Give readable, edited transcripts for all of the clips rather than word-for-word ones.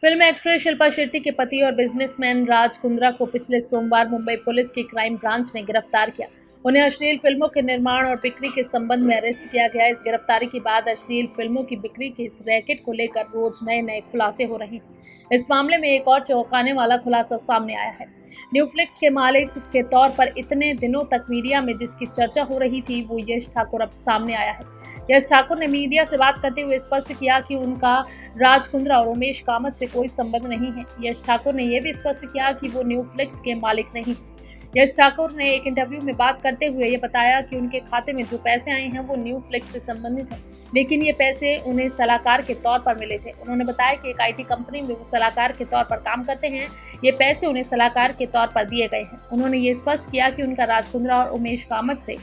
Film actress Shilpa Shetty के पति और बिजनेसमैन राज कुंद्रा को पिछले सोमवार मुंबई पुलिस की क्राइम ब्रांच ने गिरफ्तार किया। उन्हें अश्लील फिल्मों के निर्माण और बिक्री के संबंध में अरेस्ट किया गया। इस गिरफ्तारी के बाद अश्लील फिल्मों की बिक्री के इस रैकेट को लेकर रोज नए खुलासे हो रहे हैं। इस मामले में एक और चौंकाने वाला खुलासा सामने आया है। न्यूफ्लिक्स के मालिक के तौर पर इतने दिनों तक मीडिया में जिसकी चर्चा हो रही थी वो यश ठाकुर अब सामने आया है। यश ठाकुर ने मीडिया से बात करते हुए स्पष्ट किया कि उनका राज कुंद्रा और उमेश कामत से कोई संबंध नहीं है। यश ठाकुर ने यह भी स्पष्ट किया कि वो न्यूफ्लिक्स के मालिक नहीं। यश ठाकुर ने एक इंटरव्यू में बात करते हुए ये बताया कि उनके खाते में जो पैसे आए हैं वो न्यूफ्लिक्स से संबंधित हैं, लेकिन ये पैसे उन्हें सलाहकार के तौर पर मिले थे। उन्होंने बताया कि एक IT कंपनी में वो सलाहकार के तौर पर काम करते हैं। ये पैसे उन्हें सलाहकार के तौर पर दिए गए हैं। उन्होंने ये स्पष्ट किया कि उनका राज कुंद्रा और उमेश कामत से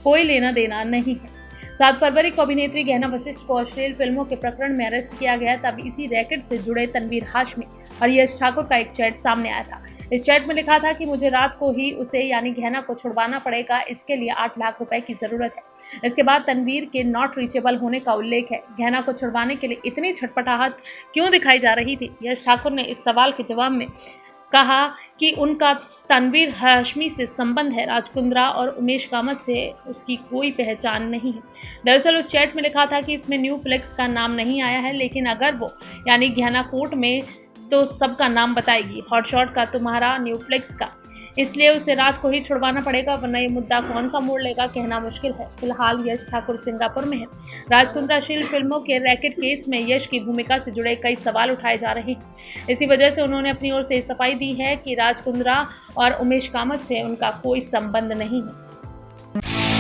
कोई लेना देना नहीं है। 7 फरवरी को अभिनेत्री गहना वशिष्ठ को अश्लील फिल्मों के प्रकरण में अरेस्ट किया गया। तब इसी रैकेट से जुड़े तनवीर हाशमी और यश ठाकुर का एक चैट सामने आया था। इस चैट में लिखा था कि मुझे रात को ही उसे यानी गहना को छुड़वाना पड़ेगा, इसके लिए 8 लाख रुपए की जरूरत है। इसके बाद तनवीर के नॉट रीचेबल होने का उल्लेख है। गहना को छुड़वाने के लिए इतनी छटपटाहट क्यों दिखाई जा रही थी? यश ठाकुर ने इस सवाल के जवाब में कहा कि उनका तनवीर हाशमी से संबंध है, राज कुंद्रा और उमेश कामत से उसकी कोई पहचान नहीं है। दरअसल उस चैट में लिखा था कि इसमें न्यूफ्लिक्स का नाम नहीं आया है, लेकिन अगर वो यानी गहना कोर्ट में तो सबका नाम बताएगी, हॉटशॉट का, तुम्हारा, न्यूफ्लिक्स का, इसलिए उसे रात को ही छुड़वाना पड़ेगा, वरना ये मुद्दा कौन सा मोड़ लेगा कहना मुश्किल है। फिलहाल यश ठाकुर सिंगापुर में है। राज कुंद्रा अश्लील फिल्मों के रैकेट केस में यश की भूमिका से जुड़े कई सवाल उठाए जा रहे हैं। इसी वजह से उन्होंने अपनी ओर से सफाई दी है कि राज कुंद्रा और उमेश कामत से उनका कोई संबंध नहीं है।